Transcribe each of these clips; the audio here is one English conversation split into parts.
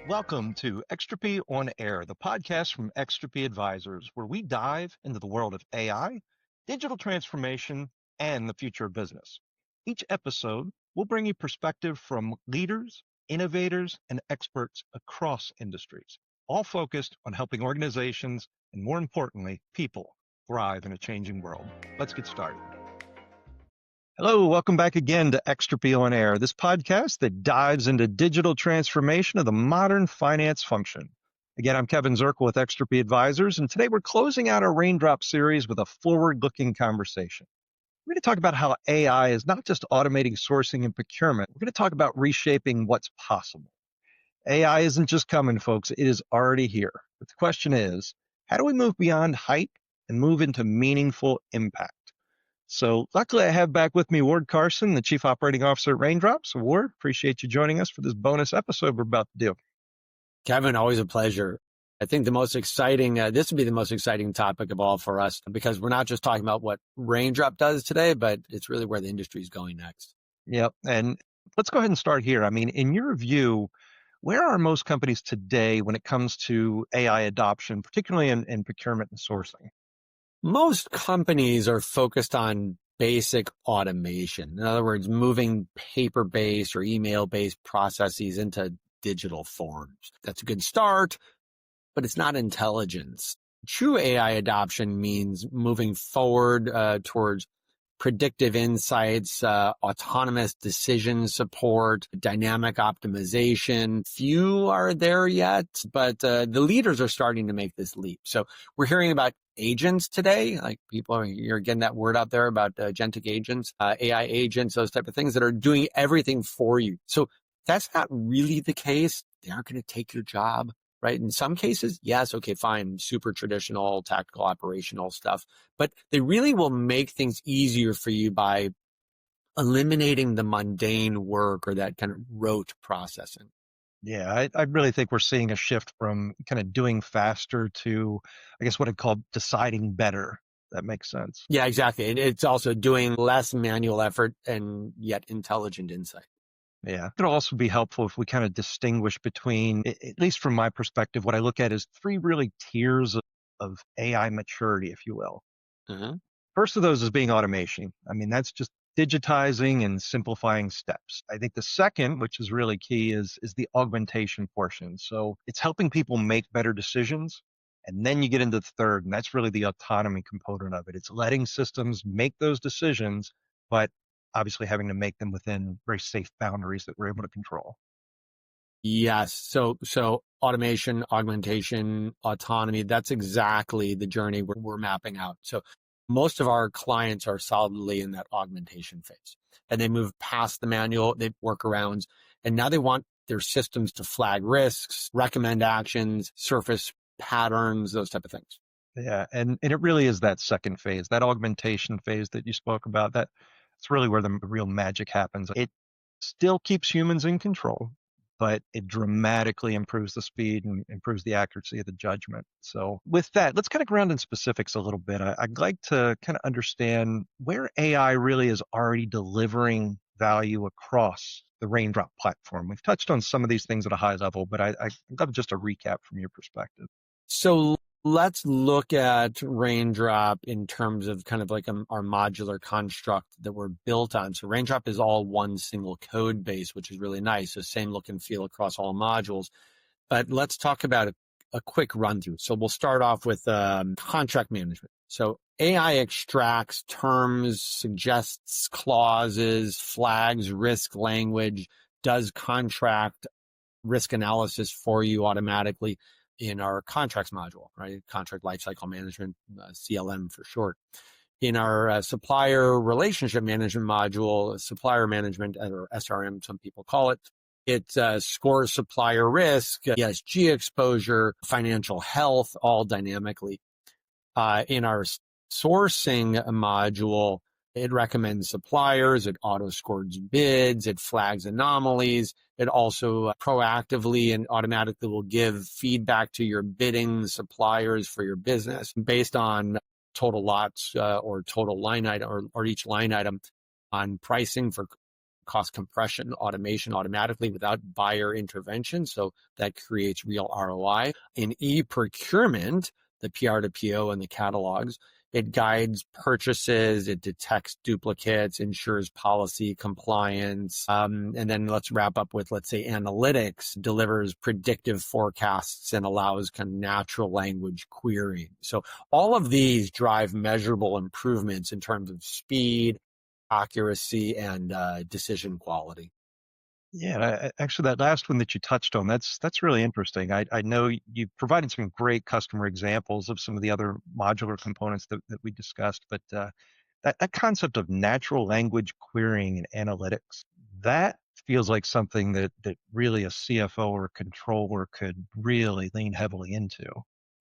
Welcome to Extropy on Air, the podcast from Extropy Advisors, where we dive into the world of AI, digital transformation, and the future of business. Each episode will bring you perspective from leaders, innovators, and experts across industries, all focused on helping organizations and, more importantly, people thrive in a changing world. Let's get started. Hello, welcome back again to Extropy on Air, this podcast that dives into digital transformation of the modern finance function. Again, I'm Kevin Zirkle with Extropy Advisors, and today we're closing out our Raindrop series with a forward-looking conversation. We're going to talk about how AI is not just automating sourcing and procurement. We're going to talk about reshaping what's possible. AI isn't just coming, folks. It is already here. But the question is, how do we move beyond hype and move into meaningful impact? So luckily I have back with me Ward Karson, the Chief Operating Officer at Raindrop. So Ward, appreciate you joining us for this bonus episode we're about to do. Kevin, always a pleasure. I think the most exciting, this would be the most exciting topic of all for us, because we're not just talking about what Raindrop does today, but it's really where the industry is going next. Yep. And let's go ahead and start here. I mean, in your view, where are most companies today when it comes to AI adoption, particularly in procurement and sourcing? Most companies are focused on basic automation. In other words, moving paper-based or email-based processes into digital forms. That's a good start, but it's not intelligence. True AI adoption means moving forward towards predictive insights, autonomous decision support, dynamic optimization. Few are there yet, but the leaders are starting to make this leap. So we're hearing about agents today, like you're getting that word out there about agentic agents, AI agents, those type of things that are doing everything for you. So that's not really the case. They aren't going to take your job. Right? In some cases, yes, okay, fine, super traditional, tactical, operational stuff, but they really will make things easier for you by eliminating the mundane work or that kind of rote processing. Yeah, I really think we're seeing a shift from kind of doing faster to, I guess, what I'd call deciding better. That makes sense. Yeah, exactly. And it's also doing less manual effort and yet intelligent insight. Yeah. It'll also be helpful if we kind of distinguish between, at least from my perspective, what I look at is three really tiers of AI maturity, if you will. Uh-huh. First of those is being automation. I mean, that's just digitizing and simplifying steps. I think the second, which is really key, is the augmentation portion. So it's helping people make better decisions. And then you get into the third, and that's really the autonomy component of it. It's letting systems make those decisions, but obviously having to make them within very safe boundaries that we're able to control. Yes. So automation, augmentation, autonomy, that's exactly the journey we're mapping out. So most of our clients are solidly in that augmentation phase, and they move past the manual, they workarounds, and now they want their systems to flag risks, recommend actions, surface patterns, those type of things. Yeah. And it really is that second phase, that augmentation phase that you spoke about. That's really where the real magic happens. It still keeps humans in control, but it dramatically improves the speed and improves the accuracy of the judgment. So with that, let's kind of ground in specifics a little bit. I'd like to kind of understand where AI really is already delivering value across the Raindrop platform. We've touched on some of these things at a high level, but I'd love just a recap from your perspective. So let's look at Raindrop in terms of kind of like our modular construct that we're built on. So Raindrop is all one single code base, which is really nice. So same look and feel across all modules. But let's talk about a quick run through. So we'll start off with contract management. So AI extracts terms, suggests clauses, flags risk language, does contract risk analysis for you automatically in our contracts module, right? Contract lifecycle management, CLM for short. In our supplier relationship management module, supplier management, or SRM, some people call it, it scores supplier risk, ESG exposure, financial health, all dynamically. In our sourcing module, it recommends suppliers, it auto-scores bids, it flags anomalies. It also proactively and automatically will give feedback to your bidding suppliers for your business based on total lots or total line item or each line item on pricing for cost compression, automation automatically without buyer intervention. So that creates real ROI. In e-procurement, the PR to PO and the catalogs, it guides purchases, it detects duplicates, ensures policy compliance. And then let's wrap up with, let's say, analytics, delivers predictive forecasts and allows kind of natural language querying. So all of these drive measurable improvements in terms of speed, accuracy, and decision quality. Yeah, actually, that last one that you touched on, that's really interesting. I know you provided some great customer examples of some of the other modular components that we discussed, but that concept of natural language querying and analytics, that feels like something that really a CFO or controller could really lean heavily into.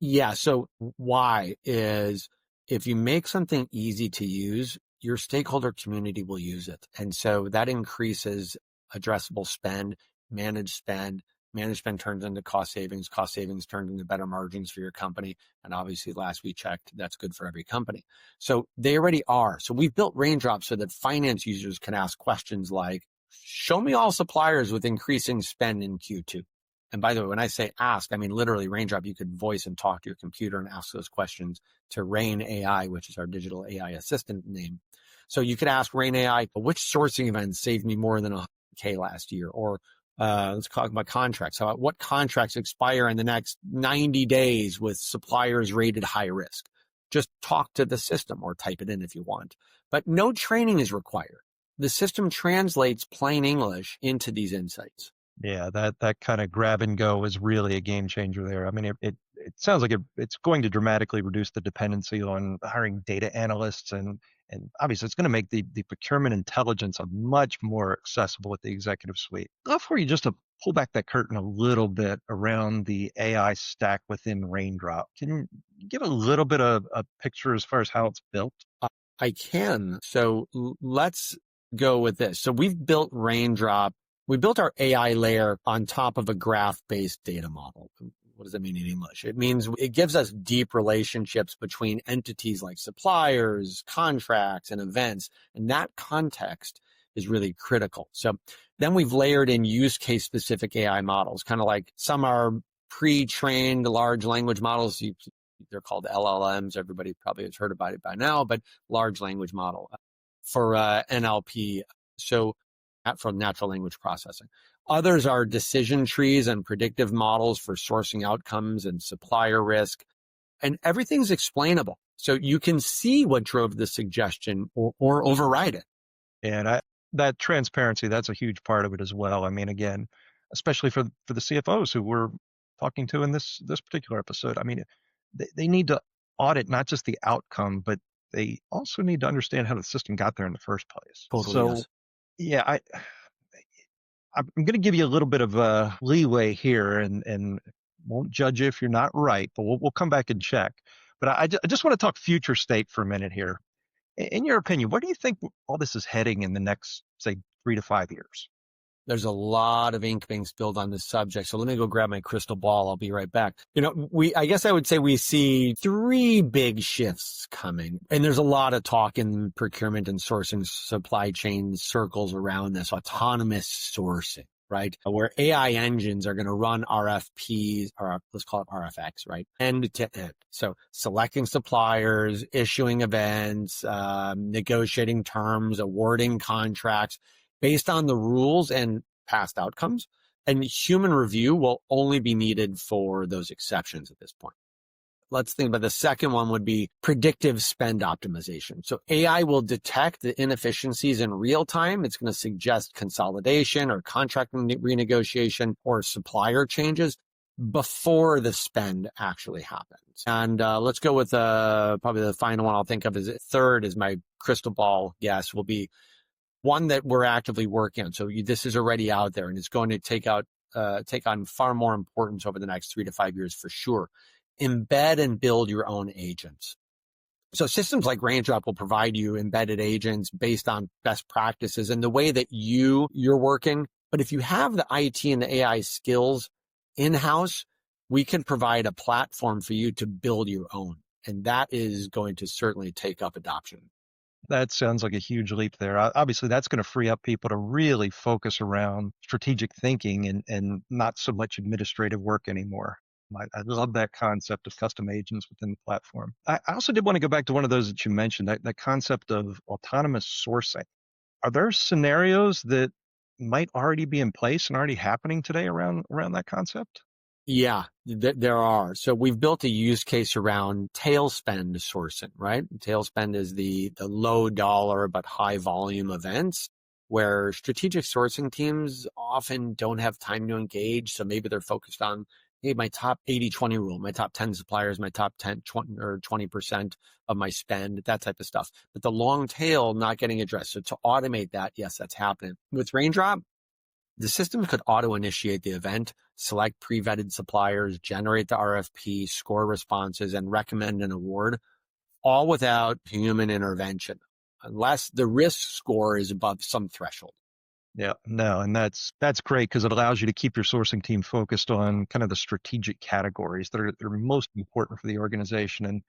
Yeah. So why is if you make something easy to use, your stakeholder community will use it. And so that increases addressable spend, managed spend. Managed spend turns into cost savings turns into better margins for your company. And obviously, last we checked, that's good for every company. So they already are. So we've built Raindrop so that finance users can ask questions like, show me all suppliers with increasing spend in Q2. And by the way, when I say ask, I mean literally Raindrop. You could voice and talk to your computer and ask those questions to Rain AI, which is our digital AI assistant name. So you could ask Rain AI, which sourcing events saved me more than $100K last year? Or let's talk about contracts. So what contracts expire in the next 90 days with suppliers rated high risk? Just talk to the system or type it in if you want. But no training is required. The system translates plain English into these insights. Yeah, that kind of grab and go is really a game changer there. I mean, it sounds like it's going to dramatically reduce the dependency on hiring data analysts, and obviously it's going to make the procurement intelligence a much more accessible at the executive suite. I'd love for you just to pull back that curtain a little bit around the AI stack within Raindrop. Can you give a little bit of a picture as far as how it's built? I can. So let's go with this. So we've built Raindrop. We built our AI layer on top of a graph-based data model. What does that mean in English? It means it gives us deep relationships between entities like suppliers, contracts, and events. And that context is really critical. So then we've layered in use case specific AI models, kind of like some are pre-trained large language models. They're called LLMs. Everybody probably has heard about it by now, but large language model for NLP. So from natural language processing. Others are decision trees and predictive models for sourcing outcomes and supplier risk. And everything's explainable. So you can see what drove the suggestion or override it. And that transparency, that's a huge part of it as well. I mean, again, especially for the CFOs who we're talking to in this particular episode, I mean, they need to audit not just the outcome, but they also need to understand how the system got there in the first place. Totally, So, yes. yeah, I'm going to give you a little bit of leeway here, and won't judge you if you're not right, but we'll come back and check. But I just want to talk future state for a minute here. In your opinion, where do you think all this is heading in the next, say, 3 to 5 years? There's a lot of ink being spilled on this subject. So let me go grab my crystal ball. I'll be right back. I guess I would say we see 3 big shifts coming. And there's a lot of talk in procurement and sourcing supply chain circles around this autonomous sourcing, right? Where AI engines are going to run RFPs, or let's call it RFX, right? End to end. So selecting suppliers, issuing events, negotiating terms, awarding contracts, based on the rules and past outcomes, and human review will only be needed for those exceptions at this point. Let's think about the second one would be predictive spend optimization. So AI will detect the inefficiencies in real time. It's going to suggest consolidation or contract renegotiation or supplier changes before the spend actually happens. And let's go with probably the final one I'll think of as third is my crystal ball guess will be one that we're actively working on. So this is already out there and it's going to take on far more importance over the next 3 to 5 years for sure. Embed and build your own agents. So systems like Raindrop will provide you embedded agents based on best practices and the way that you're working. But if you have the IT and the AI skills in-house, we can provide a platform for you to build your own. And that is going to certainly take up adoption. That sounds like a huge leap there. Obviously, that's going to free up people to really focus around strategic thinking and not so much administrative work anymore. I love that concept of custom agents within the platform. I also did want to go back to one of those that you mentioned, that concept of autonomous sourcing. Are there scenarios that might already be in place and already happening today around that concept? Yeah, there are. So we've built a use case around tail spend sourcing, right? Tail spend is the low dollar but high volume events where strategic sourcing teams often don't have time to engage. So maybe they're focused on, hey, my top 80-20 rule, my top 10 suppliers, my top 10, 20 or 20% of my spend, that type of stuff. But the long tail not getting addressed. So to automate that, yes, that's happening. With Raindrop, the system could auto-initiate the event, select pre-vetted suppliers, generate the RFP, score responses, and recommend an award, all without human intervention, unless the risk score is above some threshold. Yeah, no, and that's great because it allows you to keep your sourcing team focused on kind of the strategic categories that are most important for the organization, and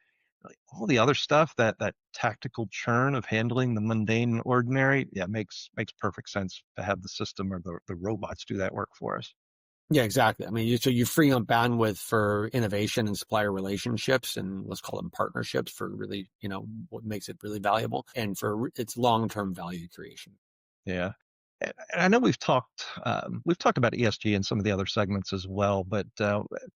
like, all the other stuff, that tactical churn of handling the mundane and ordinary, yeah, makes perfect sense to have the system or the robots do that work for us. Yeah, exactly. I mean, so you free up bandwidth for innovation and supplier relationships, and let's call them partnerships for really, what makes it really valuable, and for its long-term value creation. Yeah. And I know we've talked about ESG in some of the other segments as well, but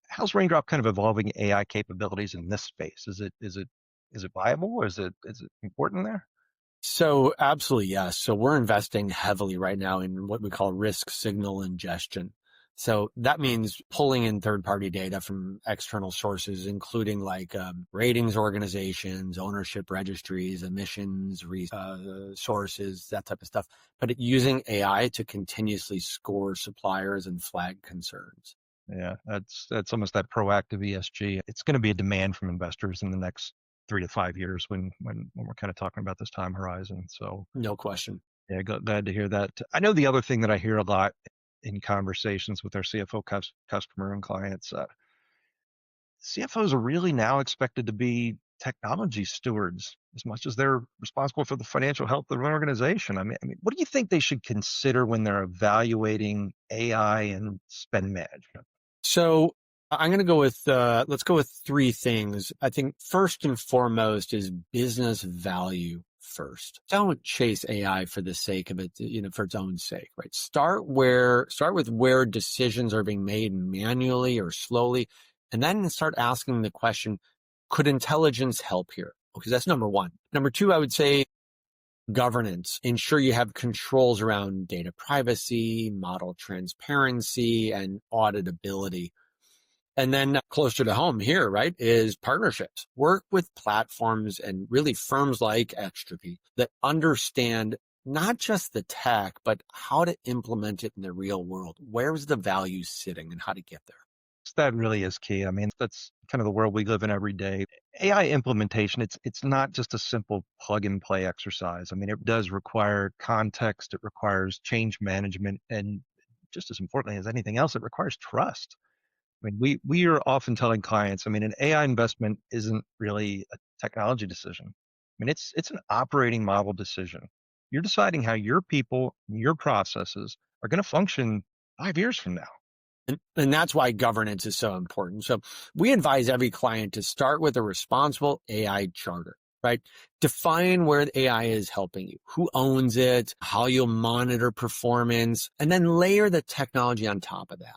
how's Raindrop kind of evolving AI capabilities in this space? Is it viable, or is it important there? So absolutely, yes. So we're investing heavily right now in what we call risk signal ingestion. So that means pulling in third-party data from external sources, including like ratings organizations, ownership registries, emissions sources, that type of stuff. But using AI to continuously score suppliers and flag concerns. Yeah, that's almost that proactive ESG. It's going to be a demand from investors in the next 3 to 5 years when we're kind of talking about this time horizon. So No question. yeah, glad to hear that. I know the other thing that I hear a lot in conversations with our CFO customer and clients, CFOs are really now expected to be technology stewards as much as they're responsible for the financial health of an organization. I mean, what do you think they should consider when they're evaluating AI and spend management? So I'm going to go with, let's go with three things. I think first and foremost is business value first. Don't chase AI for the sake of it, for its own sake, right? Start with where decisions are being made manually or slowly, and then start asking the question, could intelligence help here? Because that's number one. Number two, I would say governance. Ensure you have controls around data privacy, model transparency, and auditability. And then closer to home here, right, is partnerships. Work with platforms and really firms like Extropy that understand not just the tech, but how to implement it in the real world. Where's the value sitting and how to get there? That really is key. I mean, that's kind of the world we live in every day. AI implementation, it's not just a simple plug and play exercise. I mean, it does require context, it requires change management, and just as importantly as anything else, it requires trust. I mean, we are often telling clients, I mean, an AI investment isn't really a technology decision. I mean, it's an operating model decision. You're deciding how your people, your processes are going to function 5 years from now. And that's why governance is so important. So we advise every client to start with a responsible AI charter, right? Define where the AI is helping you, who owns it, how you'll monitor performance, and then layer the technology on top of that.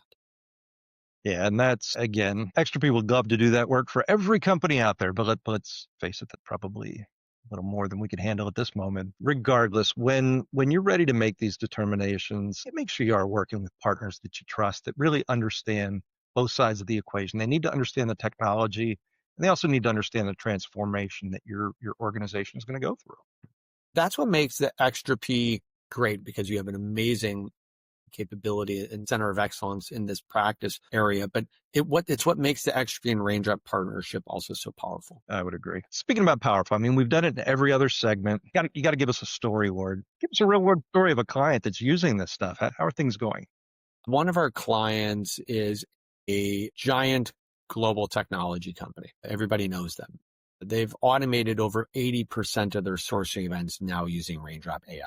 Yeah, and that's again, Extropy would love to do that work for every company out there, but let's face it, that's probably a little more than we could handle at this moment. Regardless, when you're ready to make these determinations, make sure you are working with partners that you trust that really understand both sides of the equation. They need to understand the technology, and they also need to understand the transformation that your organization is going to go through. That's what makes the Extropy great, because you have an amazing capability and center of excellence in this practice area. But it's what makes the Extropy and Raindrop partnership also so powerful. I would agree. Speaking about powerful, I mean, we've done it in every other segment. You got to give us a story, Ward. Give us a real world story of a client that's using this stuff. How are things going? One of our clients is a giant global technology company. Everybody knows them. They've automated over 80% of their sourcing events now using Raindrop AI.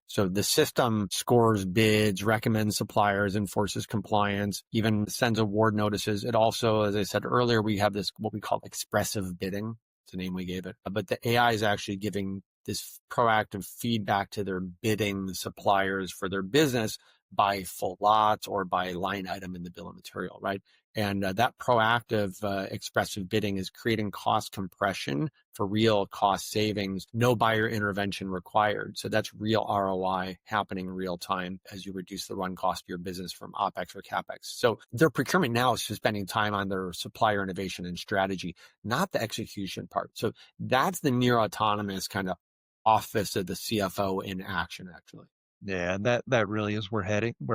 So the system scores bids, recommends suppliers, enforces compliance, even sends award notices. It also, as I said earlier, we have this, what we call expressive bidding. It's the name we gave it. But the AI is actually giving this proactive feedback to their bidding suppliers for their business by full lots or by line item in the bill of material, right? And that proactive expressive bidding is creating cost compression for real cost savings, no buyer intervention required. So that's real ROI happening in real time as you reduce the run cost of your business from OpEx or CapEx. So their procurement now is spending time on their supplier innovation and strategy, not the execution part. So that's the near autonomous kind of office of the CFO in action, actually. Yeah, that really is where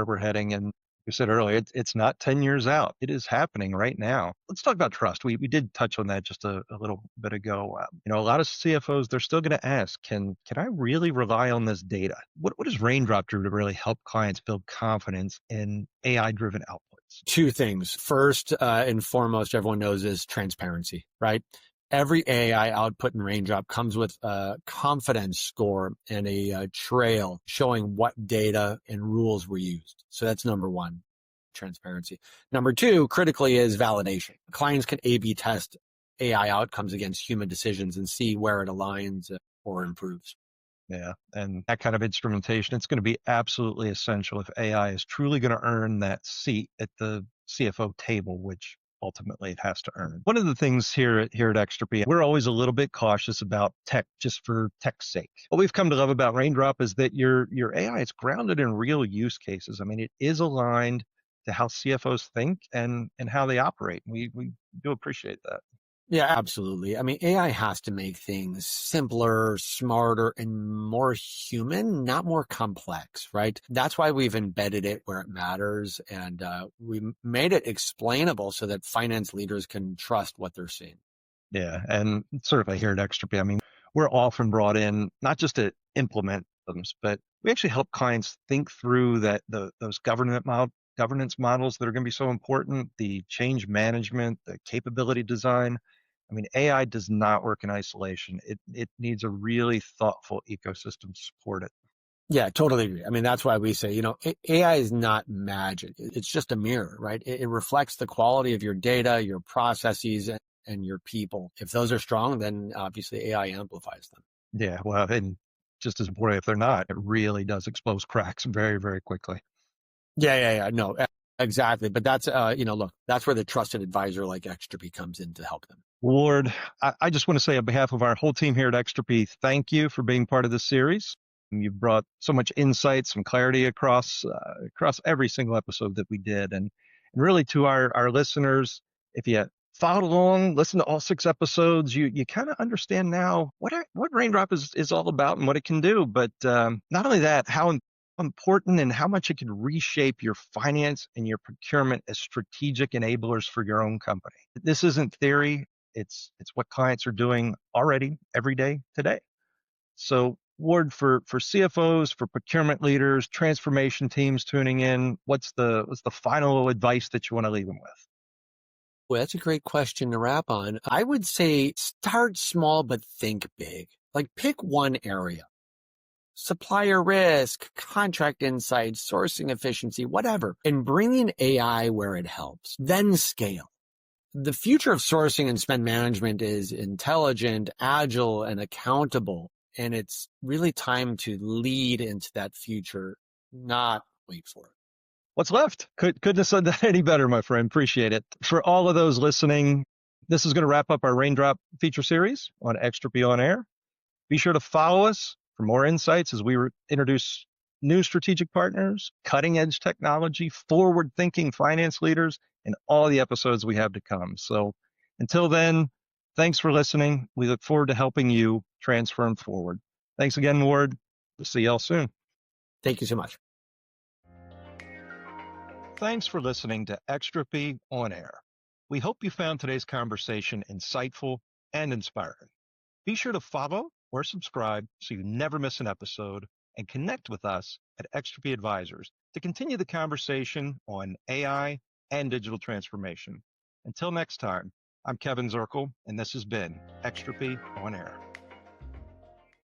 we're heading. And you said earlier, it's not 10 years out. It is happening right now. Let's talk about trust. We did touch on that just a little bit ago. A lot of CFOs, they're still going to ask, can I really rely on this data? What does Raindrop do to really help clients build confidence in AI-driven outputs? Two things. First and foremost, everyone knows is transparency, right? Every AI output in Raindrop comes with a confidence score and a trail showing what data and rules were used. So that's number one, transparency. Number two, critically, is validation. Clients can A/B test AI outcomes against human decisions and see where it aligns or improves. Yeah, and that kind of instrumentation, it's going to be absolutely essential if AI is truly going to earn that seat at the CFO table, which ultimately it has to earn. One of the things here at Extropy, we're always a little bit cautious about tech just for tech's sake. What we've come to love about Raindrop is that your AI is grounded in real use cases. I mean, it is aligned to how CFOs think and how they operate. We do appreciate that. Yeah, absolutely. I mean, AI has to make things simpler, smarter, and more human, not more complex, right? That's why we've embedded it where it matters. And we made it explainable so that finance leaders can trust what they're seeing. Yeah, and certainly here at Extropy, I mean, we're often brought in not just to implement them, but we actually help clients think through those governance models that are going to be so important, the change management, the capability design. I mean, AI does not work in isolation. It needs a really thoughtful ecosystem to support it. Yeah, totally agree. I mean, that's why we say, AI is not magic. It's just a mirror, right? It reflects the quality of your data, your processes, and your people. If those are strong, then obviously AI amplifies them. Yeah, well, and just as important, if they're not, it really does expose cracks very, very quickly. Yeah. No, exactly. But that's, look, that's where the trusted advisor like Extropy comes in to help them. Ward, I just want to say on behalf of our whole team here at Extropy, thank you for being part of this series. You've brought so much insight, some clarity across every single episode that we did, and really to our listeners, if you followed along, listen to all 6 episodes, you kind of understand now what Raindrop is all about and what it can do. But not only that, how important and how much it can reshape your finance and your procurement as strategic enablers for your own company. This isn't theory. It's what clients are doing already every day today. So Ward, for CFOs, for procurement leaders, transformation teams tuning in, what's the final advice that you want to leave them with? Well, that's a great question to wrap on. I would say start small, but think big. Like pick one area. Supplier risk, contract insights, sourcing efficiency, whatever, and bring in AI where it helps. Then scale. The future of sourcing and spend management is intelligent, agile, and accountable. And it's really time to lead into that future, not wait for it. What's left? Couldn't have said that any better, my friend. Appreciate it. For all of those listening, this is going to wrap up our Raindrop feature series on Extropy on Air. Be sure to follow us for more insights as we introduce new strategic partners, cutting edge technology, forward thinking finance leaders, and all the episodes we have to come. So until then, thanks for listening. We look forward to helping you transform forward. Thanks again, Ward. We'll see y'all soon. Thank you so much. Thanks for listening to Extropy on Air. We hope you found today's conversation insightful and inspiring. Be sure to follow or subscribe so you never miss an episode, and connect with us at Extropy Advisors to continue the conversation on AI and digital transformation. Until next time, I'm Kevin Zirkle, and this has been Extropy on Air.